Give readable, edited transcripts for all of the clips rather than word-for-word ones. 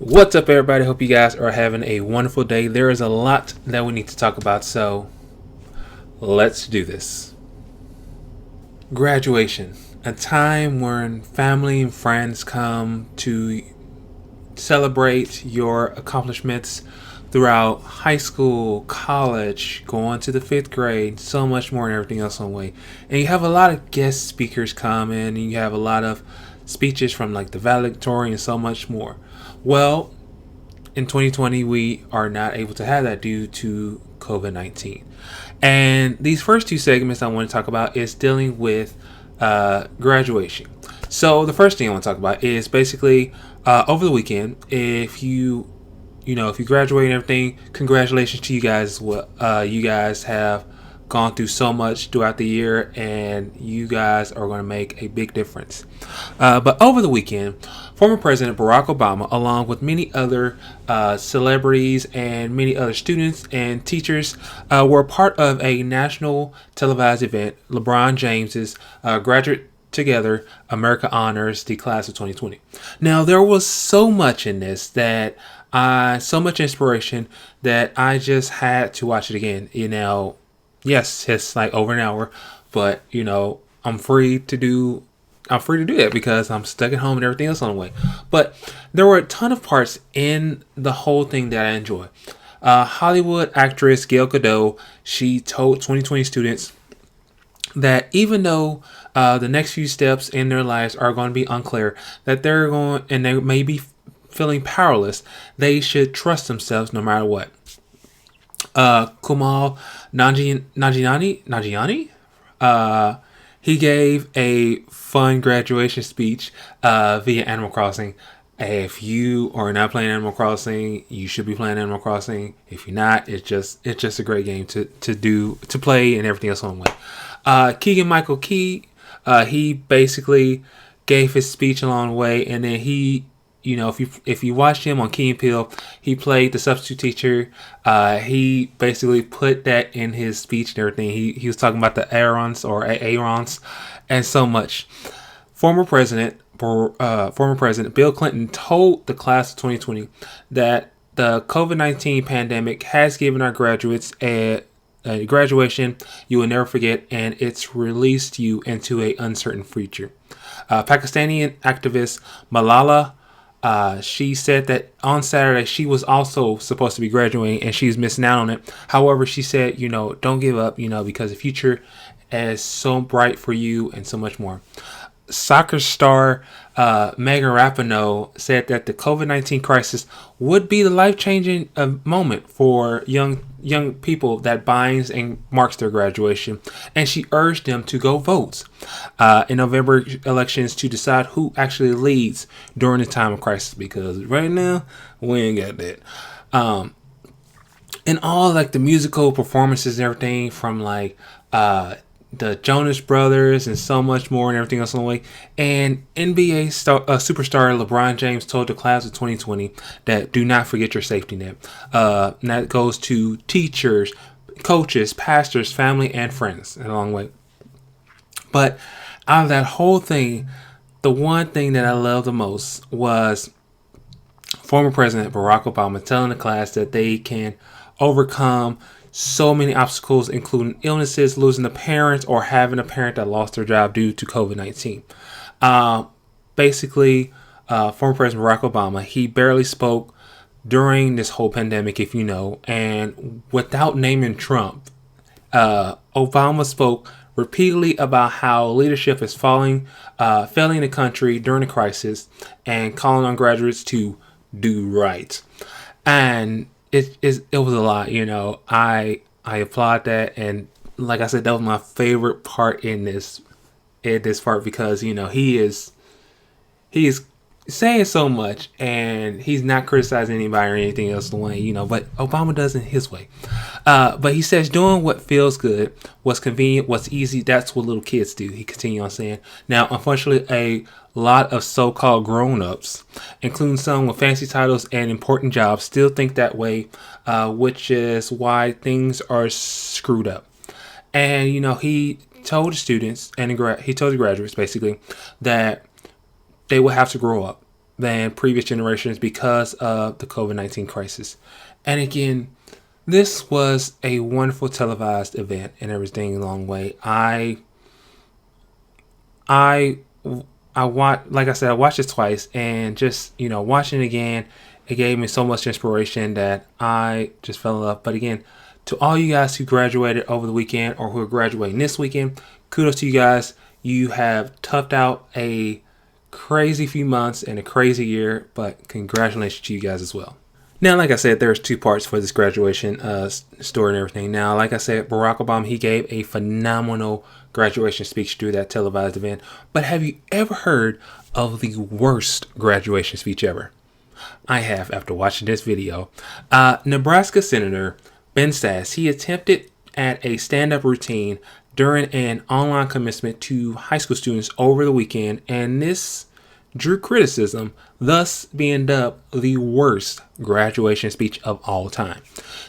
What's up, everybody? Hope you guys are having a wonderful day. There is a lot that we need to talk about, so let's do this. Graduation, a time when family and friends come to celebrate your accomplishments throughout high school, college, going to the fifth grade, so much more, and everything else on the way. And you have a lot of guest speakers come in, and you have a lot of speeches from like the valedictorian and so much more. Well, in 2020, we are not able to have that due to COVID-19. And these first two segments I want to talk about is dealing with graduation. So the first thing I want to talk about is basically over the weekend. If you graduate and everything, congratulations to you guys. You guys have gone through so much throughout the year, and you guys are going to make a big difference. But over the weekend, former President Barack Obama, along with many other celebrities and many other students and teachers, were part of a national televised event. LeBron James's graduate together America honors the class of 2020. Now there was so much in this so much inspiration that I just had to watch it again. Yes, it's like over an hour, but I'm free to do that because I'm stuck at home and everything else on the way. But there were a ton of parts in the whole thing that I enjoy. Hollywood actress Gal Gadot, she told 2020 students that even though the next few steps in their lives are going to be unclear, that they may be feeling powerless, they should trust themselves no matter what. Kumal Nanjiani, he gave a fun graduation speech via Animal Crossing. If you are not playing Animal Crossing, you should be playing Animal Crossing. If you're not, it's just a great game to play and everything else on the way. Keegan-Michael he basically gave his speech along the way, and then if you watch him on Key and Peele, he played the substitute teacher. He basically put that in his speech and everything. He was talking about the Aarons and so much. Former President Bill Clinton told the class of 2020 that the COVID-19 pandemic has given our graduates a graduation you will never forget, and it's released you into an uncertain future. Pakistani activist Malala, she said that on Saturday she was also supposed to be graduating and she's missing out on it. However, she said, don't give up, because the future is so bright for you and so much more. Soccer star Megan Rapinoe said that the COVID-19 crisis would be the life-changing moment for young people that binds and marks their graduation, and she urged them to go vote in November elections to decide who actually leads during the time of crisis, because right now we ain't got that. And all like the musical performances and everything from the Jonas Brothers and so much more and everything else on the way. And NBA superstar LeBron James told the class of 2020 that do not forget your safety net. And that goes to teachers, coaches, pastors, family, and friends along the way. But out of that whole thing, the one thing that I love the most was former President Barack Obama telling the class that they can overcome so many obstacles, including illnesses, losing a parent, or having a parent that lost their job due to COVID-19. Former President Barack Obama, he barely spoke during this whole pandemic, if you know, and without naming Trump, Obama spoke repeatedly about how leadership is failing the country during the crisis and calling on graduates to do right. And it was a lot, I applaud that, and like I said, that was my favorite part in this part, because he is saying so much and he's not criticizing anybody or anything else the way, but Obama does it his way. But he says doing what feels good, what's convenient, what's easy, that's what little kids do, he continued on saying. Now, unfortunately, a lot of so-called grown-ups, including some with fancy titles and important jobs, still think that way, which is why things are screwed up. And, he told the students and he told the graduates basically that they will have to grow up. than previous generations because of the COVID-19 crisis. And again, this was a wonderful televised event and everything along the way. I watched, like I said, I watched it twice, and just, watching it again, it gave me so much inspiration that I just fell in love. But again, to all you guys who graduated over the weekend or who are graduating this weekend, kudos to you guys. You have toughed out a crazy few months and a crazy year, but congratulations to you guys as well. Now, like I said, there's two parts for this graduation story and everything. Now, like I said, Barack Obama, he gave a phenomenal graduation speech through that televised event. But have you ever heard of the worst graduation speech ever? I have, after watching this video. Nebraska Senator Ben Sasse, he attempted at a stand-up routine during an online commencement to high school students over the weekend, and this drew criticism, thus being dubbed the worst graduation speech of all time.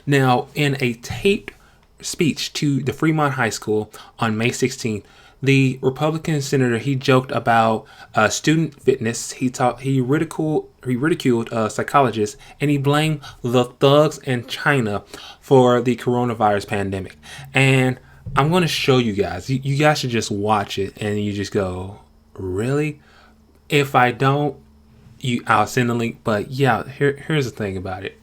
Now, in a taped speech to the Fremont High School on May 16th, the Republican senator, he joked about student fitness. He ridiculed psychologists, and he blamed the thugs in China for the coronavirus pandemic. And I'm going to show you guys. You guys should just watch it, and you just go, really? If I don't, I'll send a link. But yeah, here's the thing about it.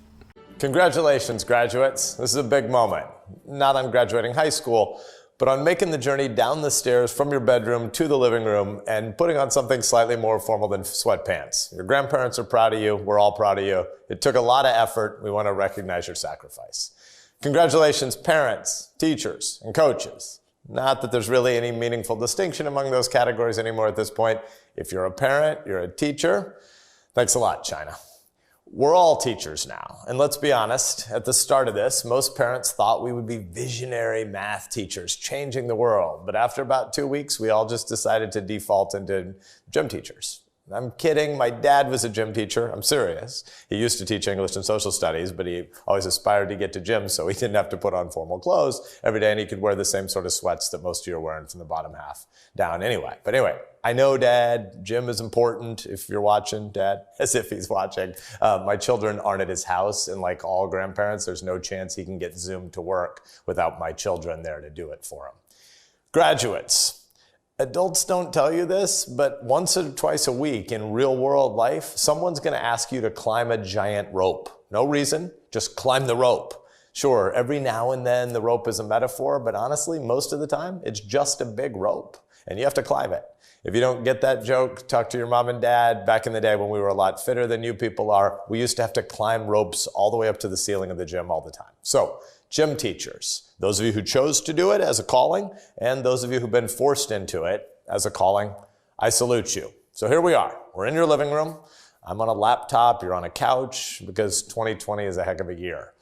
Congratulations, graduates. This is a big moment. Not on graduating high school, but on making the journey down the stairs from your bedroom to the living room and putting on something slightly more formal than sweatpants. Your grandparents are proud of you. We're all proud of you. It took a lot of effort. We want to recognize your sacrifice. Congratulations, parents, teachers, and coaches. Not that there's really any meaningful distinction among those categories anymore at this point. If you're a parent, you're a teacher. Thanks a lot, China. We're all teachers now. And let's be honest, at the start of this, most parents thought we would be visionary math teachers changing the world. But after about 2 weeks, we all just decided to default into gym teachers. I'm kidding. My dad was a gym teacher. I'm serious. He used to teach English and social studies, but he always aspired to get to gym so he didn't have to put on formal clothes every day, and he could wear the same sort of sweats that most of you are wearing from the bottom half down anyway. But anyway, I know, Dad, gym is important. If you're watching, Dad, as if he's watching. My children aren't at his house, and like all grandparents, there's no chance he can get Zoom to work without my children there to do it for him. Graduates. Adults don't tell you this, but once or twice a week in real world life, someone's going to ask you to climb a giant rope. No reason, just climb the rope. Sure, every now and then the rope is a metaphor, but honestly, most of the time, it's just a big rope, and you have to climb it. If you don't get that joke, talk to your mom and dad. Back in the day when we were a lot fitter than you people are, we used to have to climb ropes all the way up to the ceiling of the gym all the time. So, gym teachers, those of you who chose to do it as a calling, and those of you who've been forced into it as a calling, I salute you. So here we are. We're in your living room. I'm on a laptop. You're on a couch, because 2020 is a heck of a year.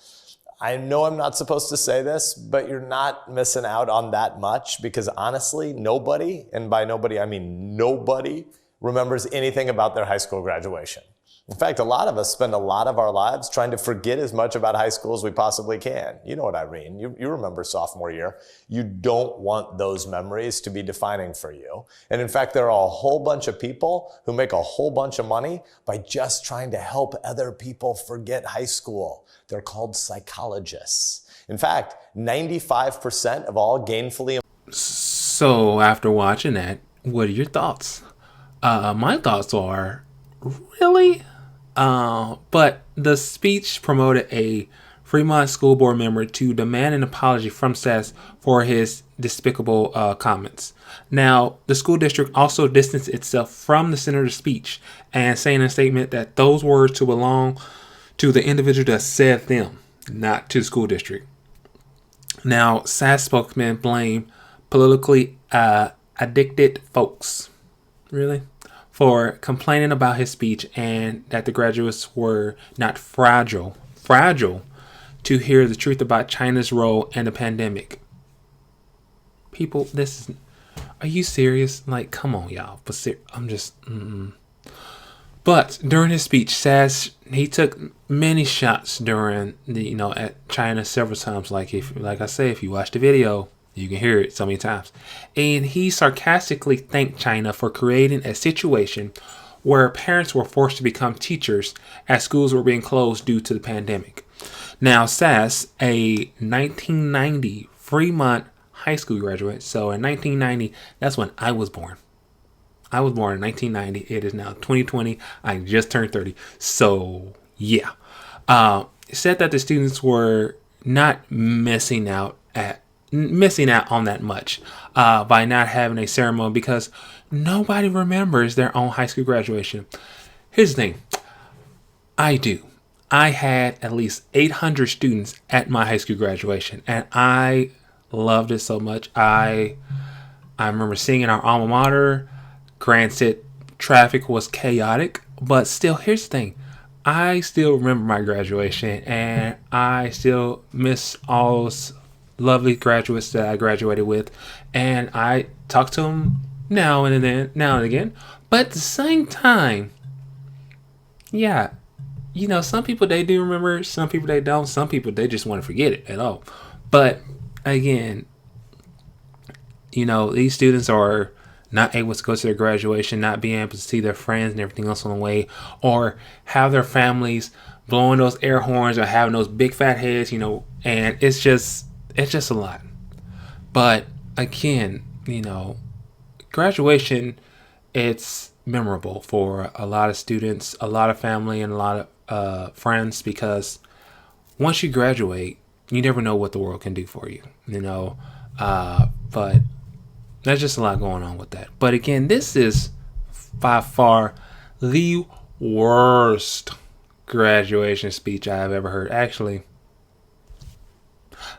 I know I'm not supposed to say this, but you're not missing out on that much, because honestly, nobody, and by nobody, I mean nobody, remembers anything about their high school graduation. In fact, a lot of us spend a lot of our lives trying to forget as much about high school as we possibly can. You know what I mean. You remember sophomore year. You don't want those memories to be defining for you. And in fact, there are a whole bunch of people who make a whole bunch of money by just trying to help other people forget high school. They're called psychologists. In fact, 95% of all gainfully... So after watching that, what are your thoughts? My thoughts are, really? But the speech promoted a Fremont school board member to demand an apology from Sasse for his despicable comments. Now, the school district also distanced itself from the senator's speech and saying in a statement that those words to belong to the individual that said them, not to the school district. Now, Sasse spokesman blamed politically addicted folks. Really? For complaining about his speech, and that the graduates were not fragile to hear the truth about China's role in the pandemic. People, are you serious? Like, come on, y'all. But I'm just, But during his speech, Sasse, he took many shots during at China several times. Like I say, if you watch the video, you can hear it so many times. And he sarcastically thanked China for creating a situation where parents were forced to become teachers as schools were being closed due to the pandemic. Now, Sasse, a 1990 Fremont high school graduate, so in 1990, that's when I was born. I was born in 1990. It is now 2020. I just turned 30. So, yeah. Said that the students were not missing out on that much by not having a ceremony because nobody remembers their own high school graduation. Here's the thing. I do. I had at least 800 students at my high school graduation, and I loved it so much. I remember singing our alma mater. Granted, traffic was chaotic, but still, here's the thing. I still remember my graduation, and I still miss all those lovely graduates that I graduated with, and I talk to them now and again. But at the same time, yeah, some people they do remember, some people they don't, some people they just want to forget it at all. But again, these students are not able to go to their graduation, not being able to see their friends and everything else on the way, or have their families blowing those air horns or having those big fat heads, and it's just a lot. But again, graduation, it's memorable for a lot of students, a lot of family, and a lot of friends, because once you graduate, you never know what the world can do for you, but there's just a lot going on with that. But again, this is by far the worst graduation speech I have ever heard. Actually,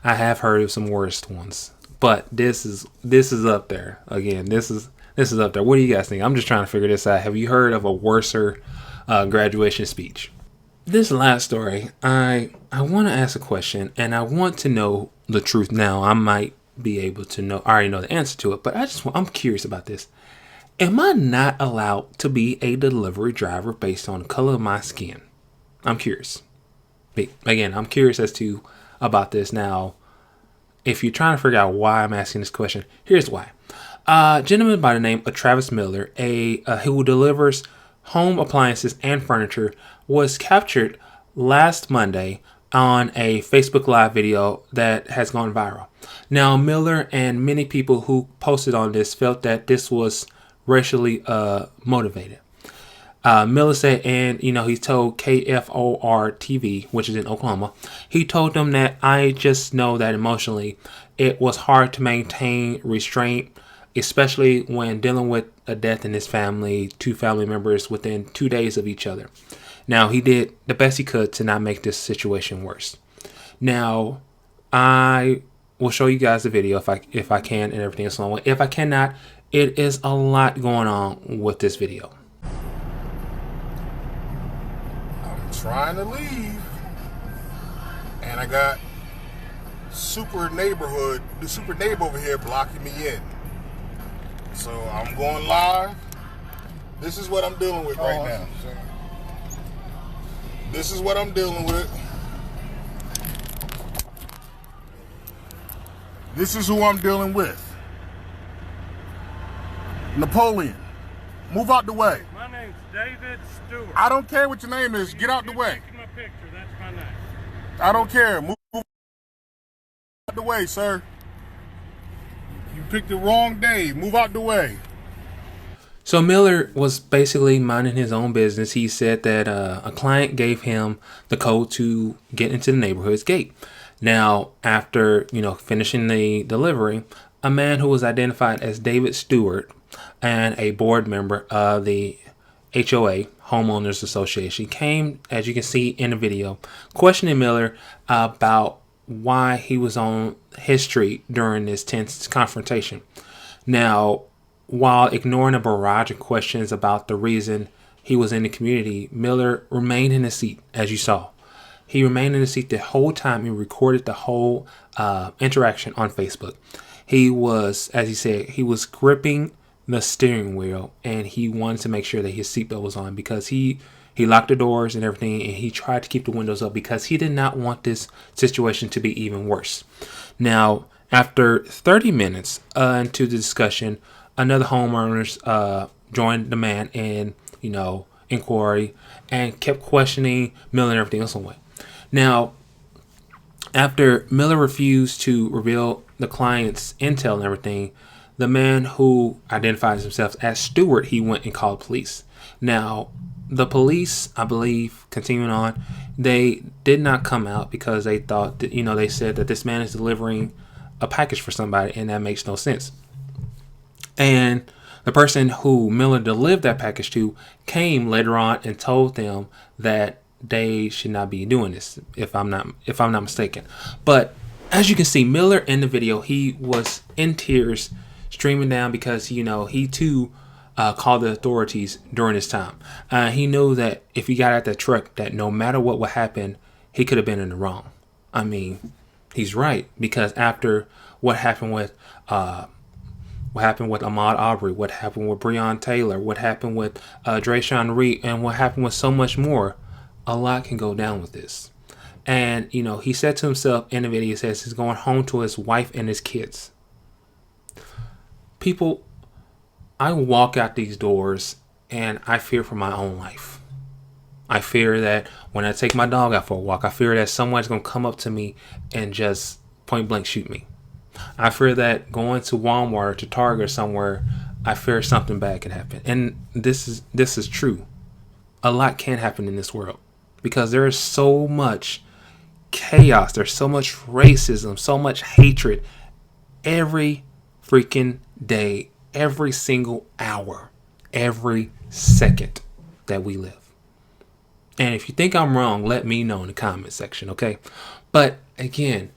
I have heard of some worst ones, but this is up there. Again, this is up there. What do you guys think? I'm just trying to figure this out. Have you heard of a worser graduation speech? This last story, I want to ask a question, and I want to know the truth now. I might be able to know. I already know the answer to it, but I'm curious about this. Am I not allowed to be a delivery driver based on the color of my skin? I'm curious. Again, I'm curious about this. Now, if you're trying to figure out why I'm asking this question, here's why. A gentleman by the name of Travis Miller, who delivers home appliances and furniture, was captured last Monday on a Facebook Live video that has gone viral. Now, Miller and many people who posted on this felt that this was racially motivated. Miller said, and he told KFOR TV, which is in Oklahoma, he told them that I just know that emotionally it was hard to maintain restraint, especially when dealing with a death in his family, 2 family members within 2 days of each other. Now, he did the best he could to not make this situation worse. Now, I will show you guys the video if I can and everything else along. If I cannot, it is a lot going on with this video. I'm trying to leave, and I got the super neighbor over here blocking me in. So I'm going live. This is what I'm dealing with right now. This is what I'm dealing with. This is who I'm dealing with. Napoleon, move out the way. My name's David Stewart. I don't care what your name is. Get out the way. Taking my picture. That's my name. I don't care. Move out the way, sir. You picked the wrong day. Move out the way. So Miller was basically minding his own business. He said that a client gave him the code to get into the neighborhood's gate. Now, after finishing the delivery, a man who was identified as David Stewart and a board member of the HOA, Homeowners Association, came, as you can see in the video, questioning Miller about why he was on his street during this tense confrontation. Now, while ignoring a barrage of questions about the reason he was in the community, Miller remained in his seat, as you saw. He remained in the seat the whole time. He recorded the whole interaction on Facebook. He was, as he said, he was gripping the steering wheel, and he wanted to make sure that his seatbelt was on, because he locked the doors and everything, and he tried to keep the windows up because he did not want this situation to be even worse. Now, after 30 minutes into the discussion, another homeowners joined the man, and inquiry and kept questioning Miller and everything else away. Now, after Miller refused to reveal the client's intel and everything, the man who identifies himself as Stewart, he went and called police. Now, the police, I believe, continuing on, they did not come out because they thought that, they said that this man is delivering a package for somebody, and that makes no sense. And the person who Miller delivered that package to came later on and told them that they should not be doing this, if I'm not mistaken. But as you can see, Miller in the video, he was in tears, streaming down because he too called the authorities during this time. He knew that if he got at that truck, that no matter what would happen, he could have been in the wrong. I mean, he's right, because after what happened with Ahmaud Arbery, what happened with Breonna Taylor, what happened with Drayshawn Reed, and what happened with so much more, a lot can go down with this. And he said to himself in the video, he says he's going home to his wife and his kids. People, I walk out these doors and I fear for my own life. I fear that when I take my dog out for a walk, I fear that someone's going to come up to me and just point blank shoot me. I fear that going to Walmart or to Target or somewhere, I fear something bad can happen. And this is true. A lot can happen in this world because there is so much chaos. There's so much racism, so much hatred every freaking day, every single hour, every second that we live. And if you think I'm wrong, let me know in the comment section, okay? But again,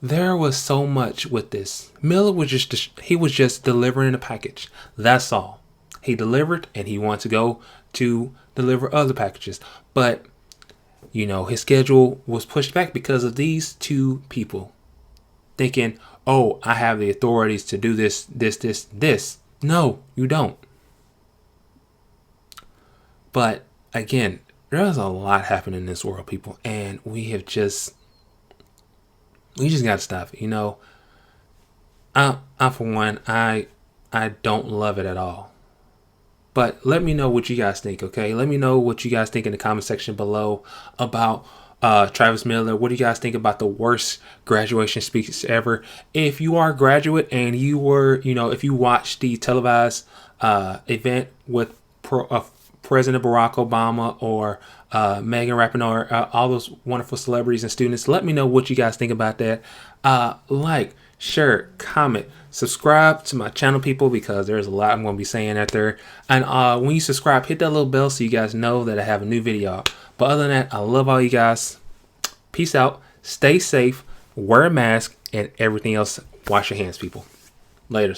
there was so much with this. Miller was just delivering a package. That's all. He delivered and he wanted to go to deliver other packages. But his schedule was pushed back because of these two people thinking, oh, I have the authorities to do this. No, you don't. But again, there's a lot happening in this world, people, and we just got to stop it. I for one, I don't love it at all. But let me know what you guys think, okay? Let me know what you guys think in the comment section below about Travis Miller. What do you guys think about the worst graduation speech ever? If you are a graduate and you were, if you watched the televised event with President Barack Obama or Megan Rapinoe, all those wonderful celebrities and students, let me know what you guys think about that. Like, share, comment, subscribe to my channel, people, because there's a lot I'm going to be saying out there. And when you subscribe, hit that little bell so you guys know that I have a new video out. But other than that, I love all you guys. Peace out. Stay safe. Wear a mask and everything else. Wash your hands, people. Later.